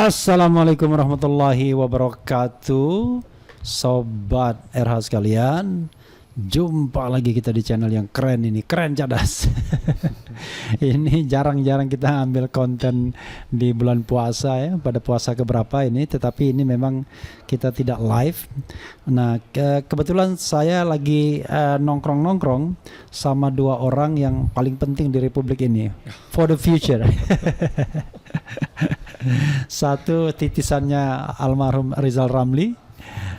Assalamualaikum warahmatullahi wabarakatuh. Sobat RH sekalian, jumpa lagi kita di channel yang keren ini, keren cadas. Ini jarang-jarang kita ambil konten di bulan puasa ya, pada puasa keberapa ini, tetapi ini memang kita tidak live. Nah, kebetulan saya lagi nongkrong-nongkrong sama dua orang yang paling penting di Republik ini for the future. Satu titisannya almarhum Rizal Ramli,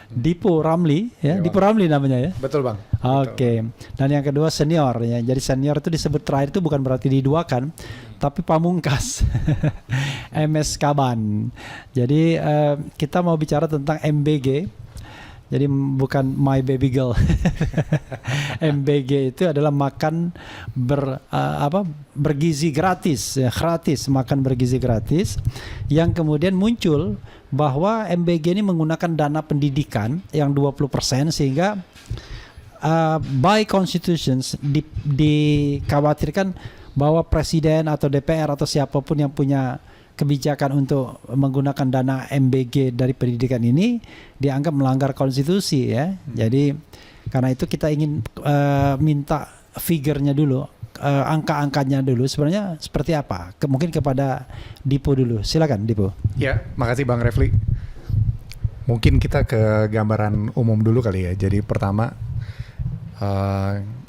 Dipo Ramli ya, Dipo Ramli namanya ya. Betul bang. Oke. Dan yang kedua senior ya. Jadi senior itu disebut terakhir itu bukan berarti diduakan, tapi pamungkas. MS Kaban. Jadi kita mau bicara tentang MBG. Jadi bukan my baby girl. MBG itu adalah makan bergizi gratis, ya, gratis, makan bergizi gratis, yang kemudian muncul bahwa MBG ini menggunakan dana pendidikan yang 20%, sehingga by constitutions dikhawatirkan bahwa presiden atau DPR atau siapapun yang punya kebijakan untuk menggunakan dana MBG dari pendidikan ini dianggap melanggar konstitusi ya. Jadi karena itu kita ingin minta figurnya dulu, angka-angkanya dulu sebenarnya seperti apa. Mungkin kepada Dipo dulu. Silakan Dipo. Ya, makasih Bang Refli. Mungkin kita ke gambaran umum dulu kali ya. Jadi pertama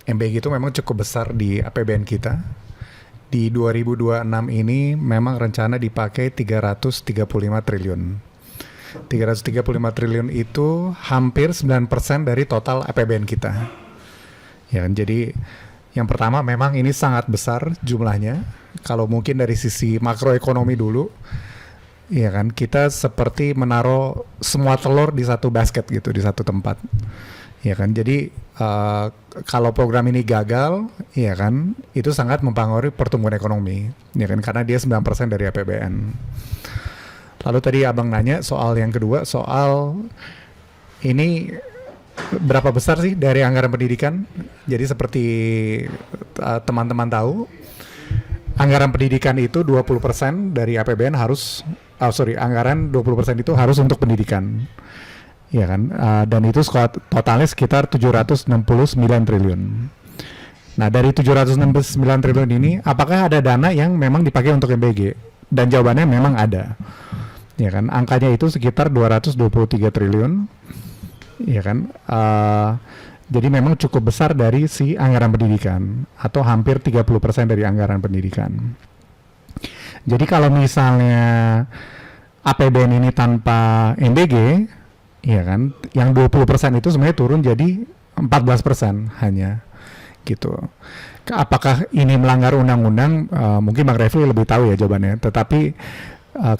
MBG itu memang cukup besar di APBN kita. Di 2026 ini memang rencana dipakai 335 triliun. 335 triliun itu hampir 9% dari total APBN kita. Ya, jadi yang pertama memang ini sangat besar jumlahnya. Kalau mungkin dari sisi makroekonomi dulu, ya kan, kita seperti menaruh semua telur di satu basket gitu, di satu tempat. Ya kan, jadi kalau program ini gagal, ya kan, itu sangat mempengaruhi pertumbuhan ekonomi, ya kan, karena dia 9% dari APBN. Lalu tadi abang nanya soal yang kedua, soal ini berapa besar sih dari anggaran pendidikan. Jadi seperti teman-teman tahu, anggaran pendidikan itu 20% dari APBN harus, anggaran 20% itu harus untuk pendidikan. Ya kan, dan itu totalnya sekitar 769 triliun. Nah, dari 769 triliun ini, apakah ada dana yang memang dipakai untuk MBG? Dan jawabannya memang ada. Ya kan, angkanya itu sekitar 223 triliun. Ya kan, jadi memang cukup besar dari si anggaran pendidikan, atau hampir 30% dari anggaran pendidikan. Jadi kalau misalnya APBN ini tanpa MBG, ya kan, yang 20% itu sebenarnya turun jadi 14% hanya gitu. Apakah ini melanggar undang-undang? Mungkin Bang Refli lebih tahu ya jawabannya. Tetapi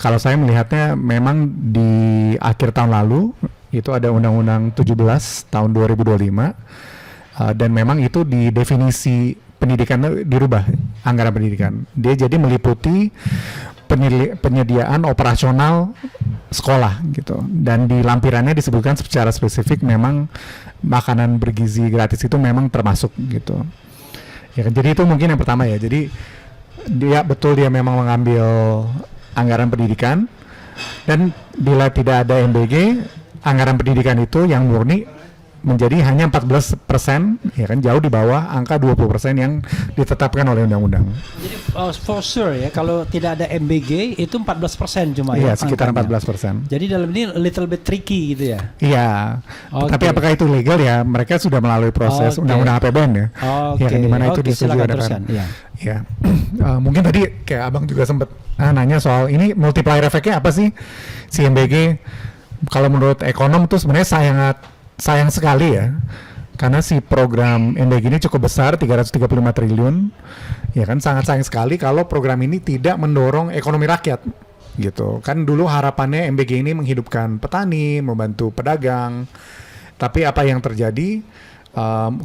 kalau saya melihatnya memang di akhir tahun lalu itu ada Undang-Undang 17 tahun 2025 dan memang itu di definisi pendidikan dirubah, anggaran pendidikan. Dia jadi meliputi penyediaan operasional sekolah gitu, dan di lampirannya disebutkan secara spesifik memang makanan bergizi gratis itu memang termasuk gitu ya kan. Jadi itu mungkin yang pertama ya. Jadi dia memang mengambil anggaran pendidikan, dan bila tidak ada MBG, anggaran pendidikan itu yang murni menjadi hanya 14%, ya kan, jauh di bawah angka 20% yang ditetapkan oleh undang-undang. Jadi for sure ya, kalau tidak ada MBG itu 14% cuma ya. Iya, sekitar angkanya. 14%. Jadi dalam ini little bit tricky gitu ya. Iya. Okay. Tapi apakah itu legal ya? Mereka sudah melalui proses undang-undang APBN ya. Ya kan, di mana itu disetujui DPR. Ya. Mungkin tadi kayak abang juga sempat nanya soal ini multiplier efeknya apa sih si MBG? Kalau menurut ekonom tuh sebenarnya sayang sekali ya, karena si program MBG ini cukup besar, 335 triliun, ya kan, sangat sayang sekali kalau program ini tidak mendorong ekonomi rakyat gitu. Kan dulu harapannya MBG ini menghidupkan petani, membantu pedagang, tapi apa yang terjadi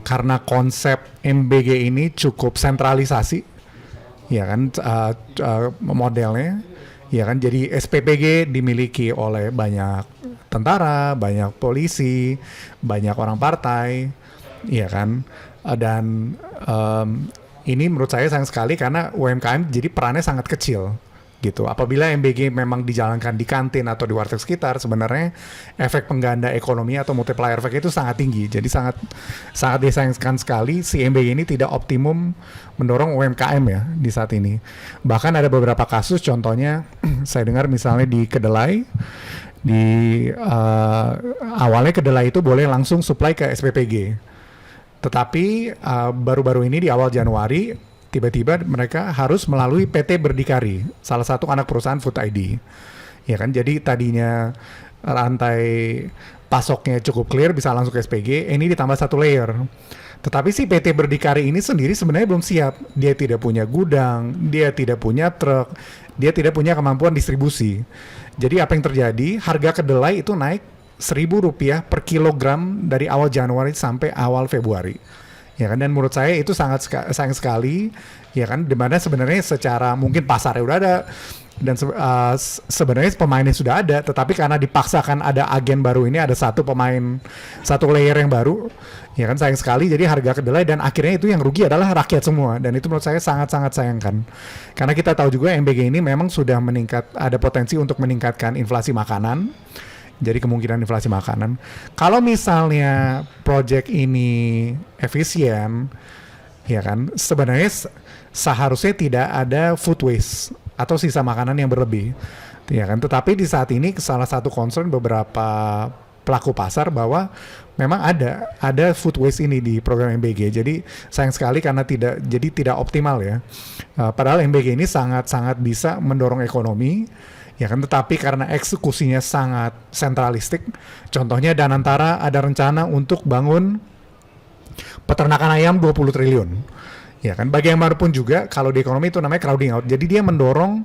karena konsep MBG ini cukup sentralisasi, ya kan, modelnya, ya kan, jadi SPPG dimiliki oleh banyak tentara, banyak polisi, banyak orang partai, ya kan, dan ini menurut saya sayang sekali karena UMKM jadi perannya sangat kecil gitu. Apabila MBG memang dijalankan di kantin atau di warteg sekitar, sebenarnya efek pengganda ekonomi atau multiplier effect itu sangat tinggi. Jadi sangat disayangkan sekali si MBG ini tidak optimum mendorong UMKM ya di saat ini. Bahkan ada beberapa kasus, contohnya saya dengar misalnya di kedelai, awalnya kedelai itu boleh langsung supply ke SPPG. Tetapi baru-baru ini di awal Januari tiba-tiba mereka harus melalui PT Berdikari, salah satu anak perusahaan Food ID. Ya kan, jadi tadinya rantai pasoknya cukup clear bisa langsung ke SPG, ini ditambah satu layer. Tetapi si PT Berdikari ini sendiri sebenarnya belum siap. Dia tidak punya gudang, dia tidak punya truk, dia tidak punya kemampuan distribusi. Jadi apa yang terjadi? Harga kedelai itu naik Rp1.000 per kilogram dari awal Januari sampai awal Februari. Ya kan, dan menurut saya itu sangat sayang sekali, ya kan, dimana sebenarnya secara mungkin pasarnya udah ada dan sebenarnya pemainnya sudah ada, tetapi karena dipaksakan ada agen baru ini, ada satu pemain, satu layer yang baru, ya kan, sayang sekali. Jadi harga kedelai, dan akhirnya itu yang rugi adalah rakyat semua, dan itu menurut saya sangat-sangat sayangkan, karena kita tahu juga MBG ini memang sudah ada potensi untuk meningkatkan inflasi makanan. Jadi kemungkinan inflasi makanan. Kalau misalnya project ini efisien, ya kan, sebenarnya seharusnya tidak ada food waste atau sisa makanan yang berlebih, ya kan. Tetapi di saat ini salah satu concern beberapa pelaku pasar bahwa memang ada food waste ini di program MBG. Jadi sayang sekali karena tidak optimal ya. Padahal MBG ini sangat-sangat bisa mendorong ekonomi. Ya kan, tetapi karena eksekusinya sangat sentralistik, contohnya Danantara ada rencana untuk bangun peternakan ayam 20 triliun. Ya kan, bagaimanapun juga kalau di ekonomi itu namanya crowding out. Jadi dia mendorong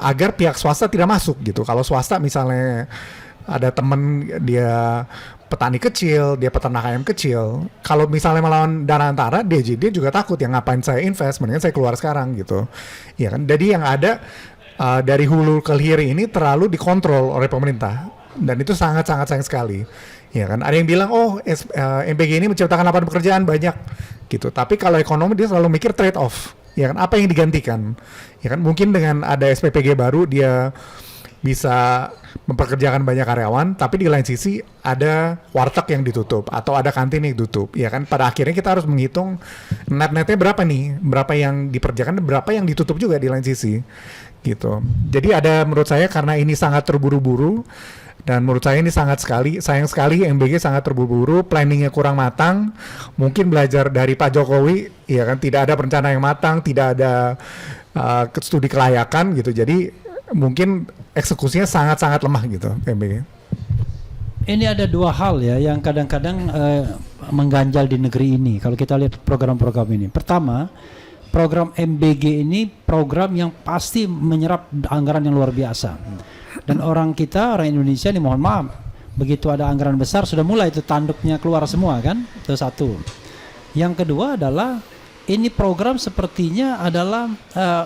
agar pihak swasta tidak masuk gitu. Kalau swasta misalnya ada temen dia petani kecil, dia peternak ayam kecil, kalau misalnya melawan Danantara, dia juga takut, ya ngapain saya invest, mendingan saya keluar sekarang gitu. Ya kan, jadi yang ada dari hulu ke hilir ini terlalu dikontrol oleh pemerintah, dan itu sangat-sangat sayang sekali. Ya kan, ada yang bilang MBG ini menciptakan lapangan pekerjaan banyak gitu, tapi kalau ekonomi dia selalu mikir trade off. Ya kan, apa yang digantikan? Ya kan, mungkin dengan ada SPPG baru dia bisa mempekerjakan banyak karyawan, tapi di lain sisi ada warteg yang ditutup atau ada kantin yang ditutup. Ya kan, pada akhirnya kita harus menghitung net-netnya berapa nih, berapa yang dikerjakan, berapa yang ditutup juga di lain sisi. Gitu. Jadi ada, menurut saya karena ini sangat terburu-buru, dan menurut saya ini sayang sekali MBG sangat terburu-buru, planningnya kurang matang. Mungkin belajar dari Pak Jokowi, ya kan, tidak ada perencanaan yang matang, tidak ada studi kelayakan gitu. Jadi mungkin eksekusinya sangat-sangat lemah gitu MBG. Ini ada dua hal ya yang kadang-kadang mengganjal di negeri ini kalau kita lihat program-program ini. Pertama, program MBG ini program yang pasti menyerap anggaran yang luar biasa. Dan orang Indonesia ini, mohon maaf, begitu ada anggaran besar sudah mulai itu tanduknya keluar semua kan. Itu satu. Yang kedua adalah ini program sepertinya adalah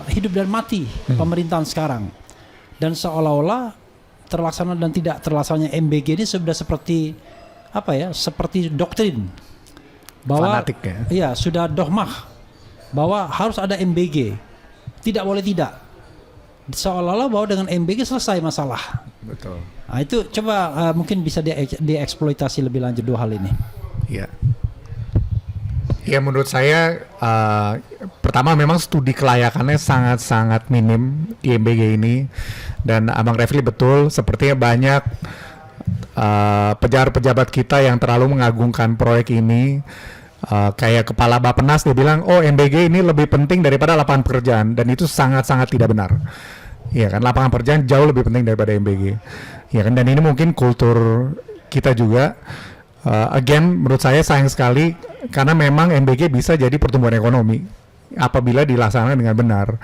hidup dan mati pemerintahan sekarang. Dan seolah-olah terlaksana dan tidak terlaksananya MBG ini sudah seperti seperti doktrin bahwa fanatik ya. Iya, sudah dogmah bahwa harus ada MBG, tidak boleh tidak, seolah-olah bahwa dengan MBG selesai masalah. Betul. Nah, itu coba mungkin bisa dieksploitasi lebih lanjut dua hal ini. Iya. Ya menurut saya pertama memang studi kelayakannya sangat-sangat minim di MBG ini, dan Abang Refli betul, sepertinya banyak pejabat-pejabat kita yang terlalu mengagungkan proyek ini. Kayak Kepala Bappenas dia bilang, MBG ini lebih penting daripada lapangan pekerjaan, dan itu sangat-sangat tidak benar. Ya kan, lapangan pekerjaan jauh lebih penting daripada MBG. Ya kan, dan ini mungkin kultur kita juga. Again, menurut saya sayang sekali karena memang MBG bisa jadi pertumbuhan ekonomi apabila dilaksanakan dengan benar.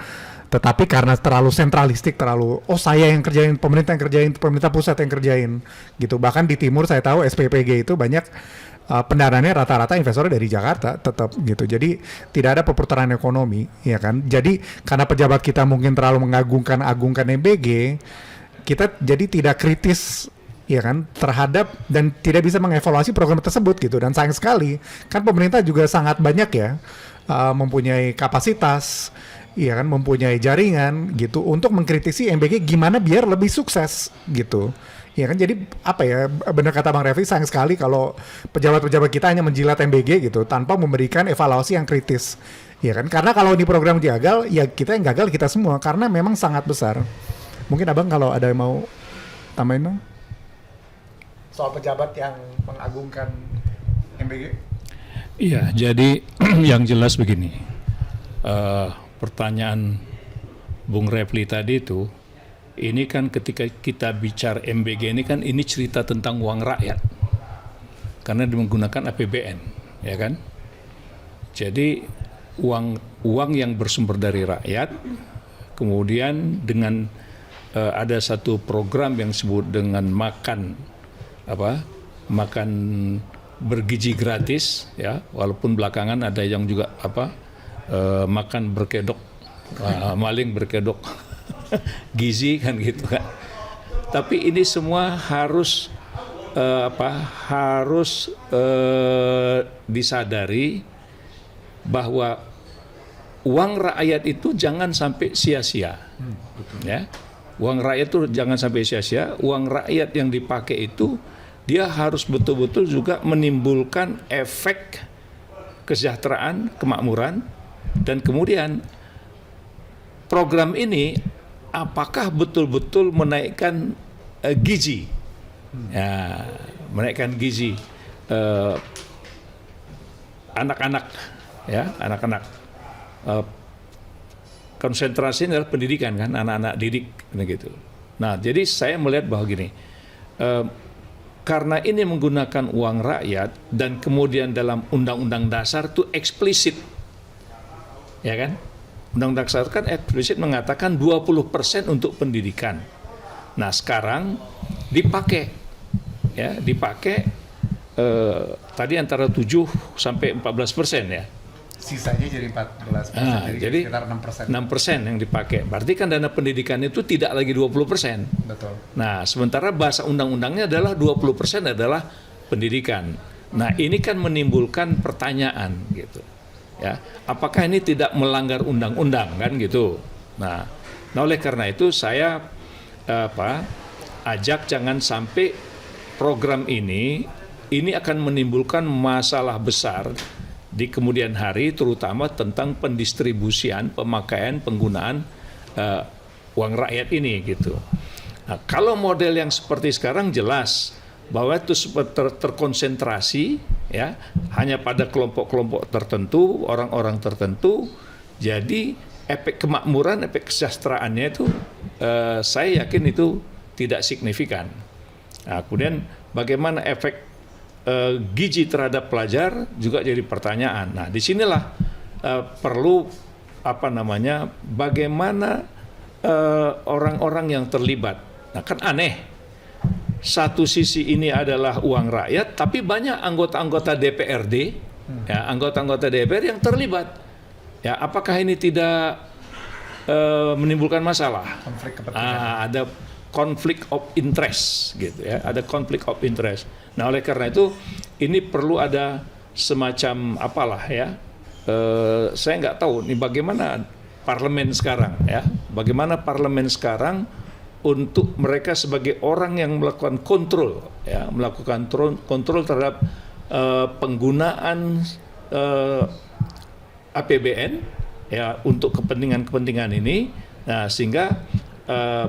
Tetapi karena terlalu sentralistik, saya yang kerjain, pemerintah yang kerjain, pemerintah pusat yang kerjain gitu. Bahkan di timur saya tahu SPPG itu banyak pendanaannya rata-rata investornya dari Jakarta tetap gitu. Jadi tidak ada perputaran ekonomi, ya kan. Jadi karena pejabat kita mungkin terlalu mengagungkan MBG, kita jadi tidak kritis, ya kan, terhadap dan tidak bisa mengevaluasi program tersebut gitu. Dan sayang sekali kan pemerintah juga sangat banyak ya mempunyai kapasitas, ya kan, mempunyai jaringan gitu untuk mengkritisi MBG gimana biar lebih sukses gitu. Ya kan, jadi apa ya, benar kata Bang Refli, sayang sekali kalau pejabat-pejabat kita hanya menjilat MBG gitu tanpa memberikan evaluasi yang kritis. Ya kan, karena kalau ini program gagal, ya kita yang gagal kita semua karena memang sangat besar. Mungkin Abang kalau ada yang mau tambahin dong soal pejabat yang mengagungkan MBG. Iya, jadi yang jelas begini, pertanyaan Bung Refli tadi itu, ini kan ketika kita bicara MBG ini kan ini cerita tentang uang rakyat, karena menggunakan APBN, ya kan? Jadi uang yang bersumber dari rakyat, kemudian dengan ada satu program yang disebut dengan makan bergizi gratis, ya, walaupun belakangan ada yang juga makan berkedok, maling berkedok gizi kan gitu kan. Tapi ini semua harus disadari bahwa uang rakyat itu jangan sampai sia-sia. Ya. Uang rakyat itu jangan sampai sia-sia. Uang rakyat yang dipakai itu dia harus betul-betul juga menimbulkan efek kesejahteraan, kemakmuran, dan kemudian program ini apakah betul-betul menaikkan gizi, ya, menaikkan gizi anak-anak, ya, anak-anak. Konsentrasi adalah pendidikan kan, anak-anak didik gitu. Nah, jadi saya melihat bahwa gini, karena ini menggunakan uang rakyat dan kemudian dalam Undang-Undang Dasar itu eksplisit, ya kan? Undang-Undang Dasar kan eksplisit mengatakan 20% untuk pendidikan. Nah, sekarang dipakai, ya, tadi antara 7 sampai 14% ya. Sisanya jadi 14%, jadi sekitar 6%. 6% yang dipakai. Berarti kan dana pendidikan itu tidak lagi 20%. Betul. Nah, sementara bahasa undang-undangnya adalah 20% adalah pendidikan. Nah, ini kan menimbulkan pertanyaan gitu. Ya, apakah ini tidak melanggar undang-undang kan gitu. Nah, oleh karena itu saya ajak jangan sampai program ini akan menimbulkan masalah besar di kemudian hari, terutama tentang pendistribusian, pemakaian, penggunaan uang rakyat ini gitu. Nah, kalau model yang seperti sekarang jelas bahwa itu terkonsentrasi, ya, hanya pada kelompok-kelompok tertentu, orang-orang tertentu. Jadi efek kemakmuran, efek kesejahteraannya itu saya yakin itu tidak signifikan. Nah, kemudian bagaimana efek gizi terhadap pelajar juga jadi pertanyaan. Nah, disinilah perlu bagaimana orang-orang yang terlibat. Nah, kan aneh. Satu sisi ini adalah uang rakyat, tapi banyak anggota-anggota DPRD, ya, anggota-anggota DPR yang terlibat. Ya, apakah ini tidak menimbulkan masalah? Konflik kepentingan. Ada konflik of interest, gitu ya. Ada konflik of interest. Nah, oleh karena itu ini perlu ada semacam saya nggak tahu nih bagaimana parlemen sekarang, ya. Bagaimana parlemen sekarang untuk mereka sebagai orang yang melakukan kontrol, ya, melakukan kontrol terhadap penggunaan APBN, ya, untuk kepentingan ini, nah, sehingga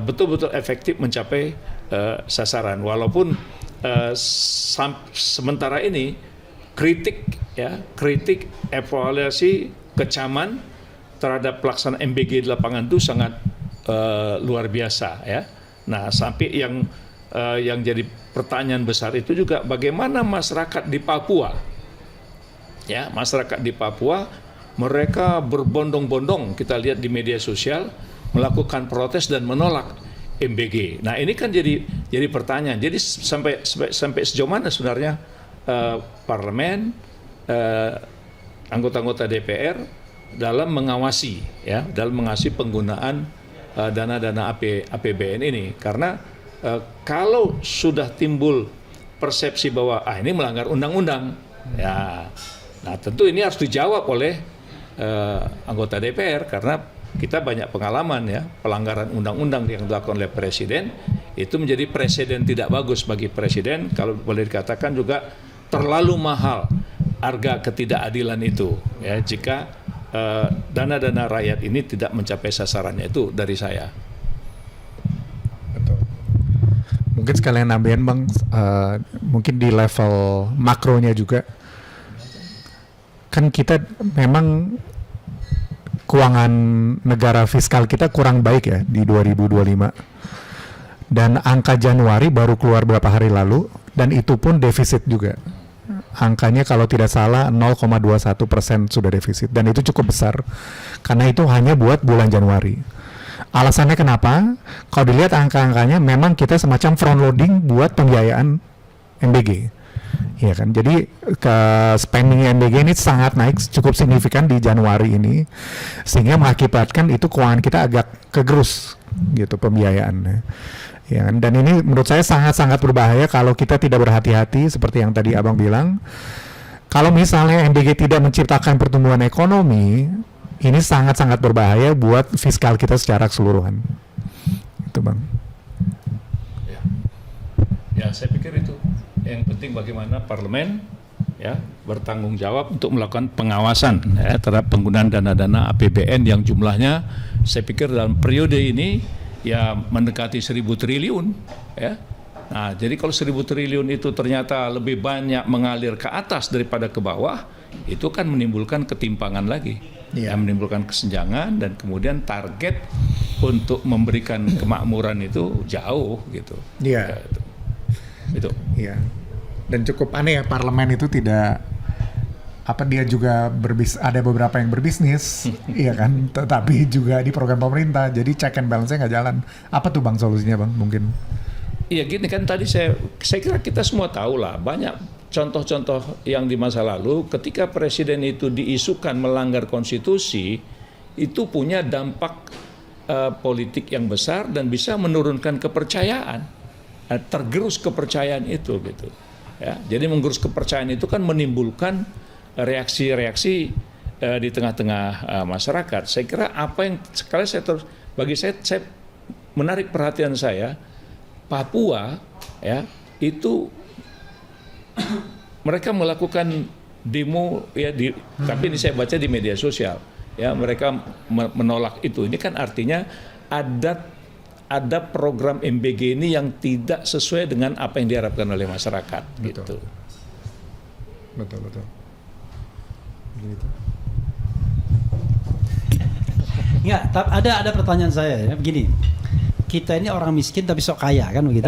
betul-betul efektif mencapai sasaran. Walaupun sementara ini kritik evaluasi kecaman terhadap pelaksanaan MBG di lapangan itu sangat luar biasa, ya. Nah, sampai yang jadi pertanyaan besar itu juga bagaimana masyarakat di Papua, ya, masyarakat di Papua mereka berbondong-bondong, kita lihat di media sosial, melakukan protes dan menolak MBG. Nah, ini kan jadi pertanyaan. Jadi sampai sejauh mana sebenarnya parlemen, anggota-anggota DPR dalam mengawasi, ya, dalam mengawasi penggunaan dana-dana APBN ini, karena kalau sudah timbul persepsi bahwa ini melanggar undang-undang, ya, nah tentu ini harus dijawab oleh anggota DPR, karena kita banyak pengalaman ya, pelanggaran undang-undang yang dilakukan oleh presiden, itu menjadi presiden tidak bagus bagi presiden, kalau boleh dikatakan juga terlalu mahal harga ketidakadilan itu ya, jika dana-dana rakyat ini tidak mencapai sasarannya. Itu dari saya. Betul. Mungkin sekalian nambahin Bang, mungkin di level makronya juga, kan kita memang keuangan negara fiskal kita kurang baik ya di 2025. Dan angka Januari baru keluar beberapa hari lalu, dan itu pun defisit juga. Angkanya kalau tidak salah 0,21% sudah defisit, dan itu cukup besar karena itu hanya buat bulan Januari. Alasannya kenapa? Kalau dilihat angka-angkanya memang kita semacam front loading buat pembiayaan MBG. Iya kan, jadi ke spending MBG ini sangat naik cukup signifikan di Januari ini, sehingga mengakibatkan itu keuangan kita agak kegerus gitu pembiayaannya. Ya, dan ini menurut saya sangat-sangat berbahaya kalau kita tidak berhati-hati seperti yang tadi Abang bilang. Kalau misalnya MBG tidak menciptakan pertumbuhan ekonomi, ini sangat-sangat berbahaya buat fiskal kita secara keseluruhan. Itu Bang. Ya, saya pikir itu. Yang penting bagaimana parlemen ya bertanggung jawab untuk melakukan pengawasan ya, terhadap penggunaan dana-dana APBN yang jumlahnya saya pikir dalam periode ini ya mendekati 1.000 triliun ya. Nah, jadi kalau 1.000 triliun itu ternyata lebih banyak mengalir ke atas daripada ke bawah, itu kan menimbulkan ketimpangan lagi. Ya, menimbulkan kesenjangan, dan kemudian target untuk memberikan kemakmuran itu jauh gitu. Iya. Ya, itu. Iya. Dan cukup aneh ya, parlemen itu tidak dia juga ada beberapa yang berbisnis, iya kan, tetapi juga di program pemerintah, jadi check and balance-nya nggak jalan. Apa tuh Bang solusinya Bang mungkin? Iya gini kan, tadi saya kira kita semua tahu lah, banyak contoh-contoh yang di masa lalu ketika presiden itu diisukan melanggar konstitusi, itu punya dampak politik yang besar dan bisa menurunkan kepercayaan, tergerus kepercayaan itu gitu. Ya, jadi menggerus kepercayaan itu kan menimbulkan reaksi-reaksi di tengah-tengah masyarakat. Saya kira apa yang sekali bagi saya menarik perhatian saya, Papua ya itu mereka melakukan demo ya tapi ini saya baca di media sosial ya, mereka menolak itu. Ini kan artinya ada program MBG ini yang tidak sesuai dengan apa yang diharapkan oleh masyarakat. Betul. Gitu. Betul. Gitu. Ya, ada pertanyaan saya ya, begini. Kita ini orang miskin tapi sok kaya kan begitu.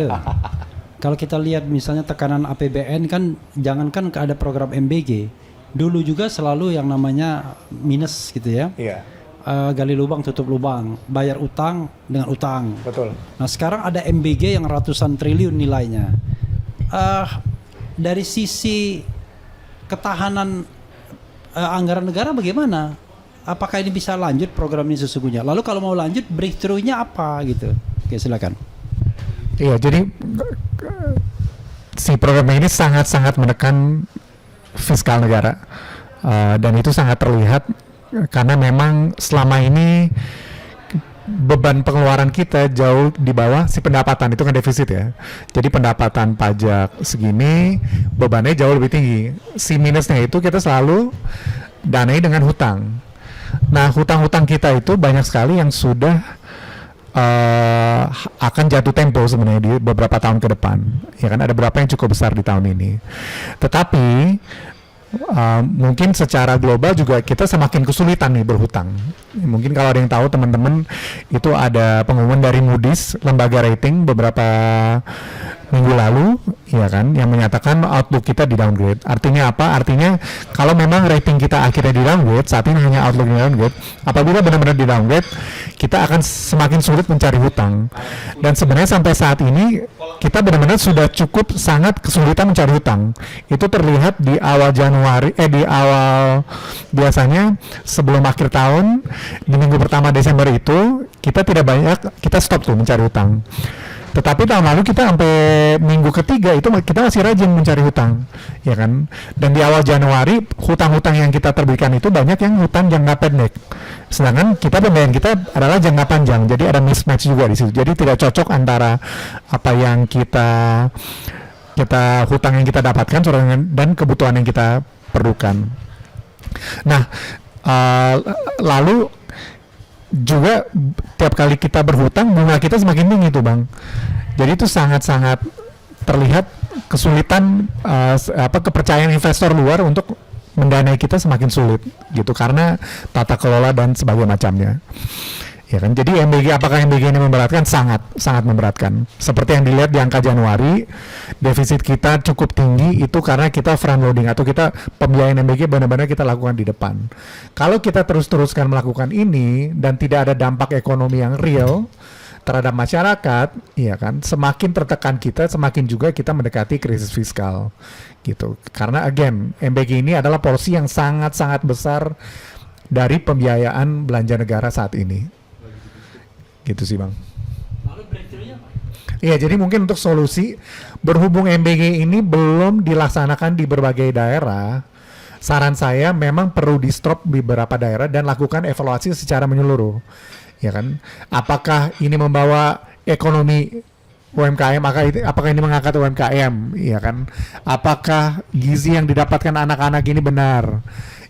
Kalau kita lihat misalnya tekanan APBN kan, jangankan ada program MBG, dulu juga selalu yang namanya minus gitu ya. Iya. Gali lubang tutup lubang, bayar utang dengan utang. Betul. Nah sekarang ada MBG yang ratusan triliun nilainya. Dari sisi ketahanan anggaran negara bagaimana? Apakah ini bisa lanjut program ini sesungguhnya? Lalu kalau mau lanjut breakthrough-nya apa gitu? Oke, silakan. Iya, jadi si program ini sangat-sangat menekan fiskal negara, dan itu sangat terlihat karena memang selama ini beban pengeluaran kita jauh di bawah si pendapatan, itu kan defisit ya. Jadi pendapatan pajak segini, bebannya jauh lebih tinggi. Si minusnya itu kita selalu danai dengan hutang. Nah, hutang-hutang kita itu banyak sekali yang sudah akan jatuh tempo sebenarnya di beberapa tahun ke depan. Ya kan, ada beberapa yang cukup besar di tahun ini. Tetapi mungkin secara global juga kita semakin kesulitan nih berhutang. Mungkin kalau ada yang tahu teman-teman, itu ada pengumuman dari Moody's, lembaga rating, beberapa minggu lalu, ya kan, yang menyatakan outlook kita di downgrade. Artinya apa? Artinya kalau memang rating kita akhirnya di downgrade, saat ini hanya outlook di downgrade. Apabila benar-benar di downgrade, kita akan semakin sulit mencari hutang. Dan sebenarnya sampai saat ini kita benar-benar sudah cukup sangat kesulitan mencari hutang. Itu terlihat di awal Januari, di awal biasanya sebelum akhir tahun, di minggu pertama Desember itu kita tidak banyak, kita stop tuh mencari hutang. Tetapi tahun lalu kita sampai minggu ketiga itu kita masih rajin mencari hutang, ya kan. Dan di awal Januari hutang-hutang yang kita terbitkan itu banyak yang hutang jangka pendek. Sedangkan kita pembayaran kita adalah jangka panjang, jadi ada mismatch juga di situ. Jadi tidak cocok antara apa yang kita hutang yang kita dapatkan dan kebutuhan yang kita perlukan. Nah, lalu juga tiap kali kita berhutang bunga kita semakin tinggi tuh Bang. Jadi itu sangat-sangat terlihat kesulitan kepercayaan investor luar untuk mendanai kita semakin sulit gitu karena tata kelola dan sebagainya macamnya. Ya kan, jadi apakah MBG ini memberatkan? Sangat memberatkan. Seperti yang dilihat di angka Januari, defisit kita cukup tinggi itu karena kita front loading atau kita pembiayaan MBG benar-benar kita lakukan di depan. Kalau kita terus-teruskan melakukan ini dan tidak ada dampak ekonomi yang real terhadap masyarakat, ya kan, semakin tertekan kita, semakin juga kita mendekati krisis fiskal, gitu. Karena again, MBG ini adalah porsi yang sangat-sangat besar dari pembiayaan belanja negara saat ini. Gitu sih Bang. Lalu breakthrough-nya apa? Iya, jadi mungkin untuk solusi berhubung MBG ini belum dilaksanakan di berbagai daerah, saran saya memang perlu di stop di beberapa daerah dan lakukan evaluasi secara menyeluruh. Ya kan? Apakah ini membawa ekonomi UMKM, apakah ini mengangkat UMKM, ya kan? Apakah gizi yang didapatkan anak-anak ini benar?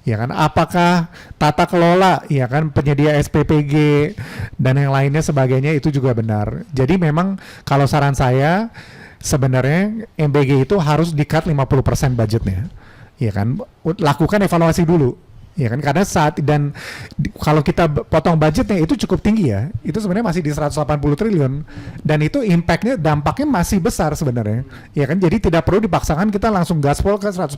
Ya kan, apakah tata kelola, ya kan, penyedia SPPG dan yang lainnya sebagainya itu juga benar. Jadi memang kalau saran saya sebenarnya MBG itu harus di-cut 50% budgetnya. Ya kan, lakukan evaluasi dulu. Ya kan, karena kalau kita potong budgetnya itu cukup tinggi ya, itu sebenarnya masih di 180 triliun dan itu dampaknya masih besar sebenarnya, ya kan. Jadi tidak perlu dipaksakan kita langsung gaspol ke 100%,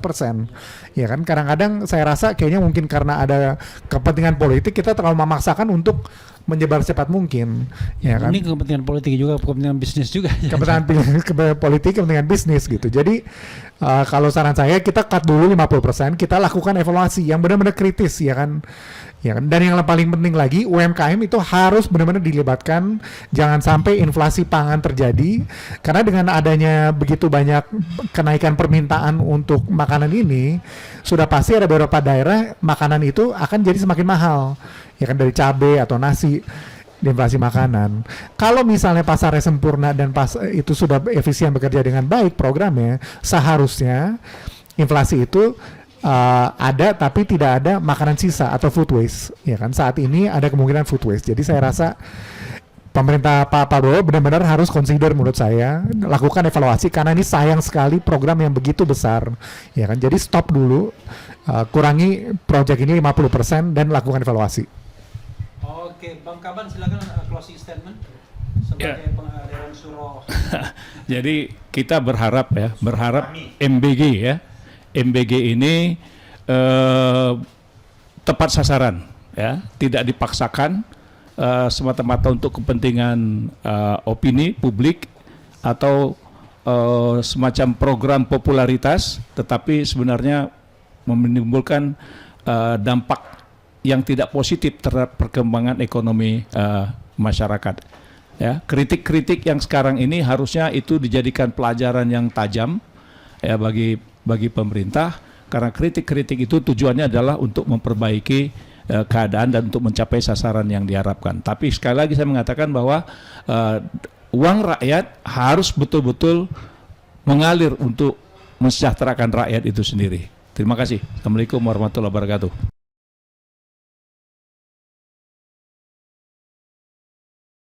ya kan. Kadang-kadang saya rasa kayaknya mungkin karena ada kepentingan politik kita terlalu memaksakan untuk menyebar cepat mungkin, ya kan. Ini kepentingan politik juga, kepentingan bisnis juga. Kepentingan politik, kepentingan bisnis gitu. Jadi kalau saran saya kita cut dulu 50%, kita lakukan evaluasi yang benar-benar kritis, ya kan. Ya kan? Dan yang paling penting lagi UMKM itu harus benar-benar dilibatkan, jangan sampai inflasi pangan terjadi karena dengan adanya begitu banyak kenaikan permintaan untuk makanan ini sudah pasti ada beberapa daerah makanan itu akan jadi semakin mahal, ya kan, dari cabai atau nasi, inflasi makanan. Kalau misalnya pasarnya sempurna dan itu sudah efisien bekerja dengan baik programnya, seharusnya inflasi itu ada tapi tidak ada makanan sisa atau food waste, ya kan. Saat ini ada kemungkinan food waste. Jadi saya rasa pemerintah Pak Prabowo benar-benar harus consider, menurut saya, lakukan evaluasi karena ini sayang sekali program yang begitu besar, ya kan. Jadi stop dulu, kurangi proyek ini 50% dan lakukan evaluasi. Oke, Bang Kaban silakan closing statement sebagai Dewan Suro. Jadi kita berharap MBG ya. MBG ini tepat sasaran, ya, tidak dipaksakan semata-mata untuk kepentingan opini publik atau semacam program popularitas, tetapi sebenarnya menimbulkan dampak yang tidak positif terhadap perkembangan ekonomi masyarakat. Ya, kritik-kritik yang sekarang ini harusnya itu dijadikan pelajaran yang tajam ya bagi pemerintah, karena kritik-kritik itu tujuannya adalah untuk memperbaiki keadaan dan untuk mencapai sasaran yang diharapkan. Tapi sekali lagi saya mengatakan bahwa uang rakyat harus betul-betul mengalir untuk mensejahterakan rakyat itu sendiri. Terima kasih. Assalamualaikum warahmatullahi wabarakatuh.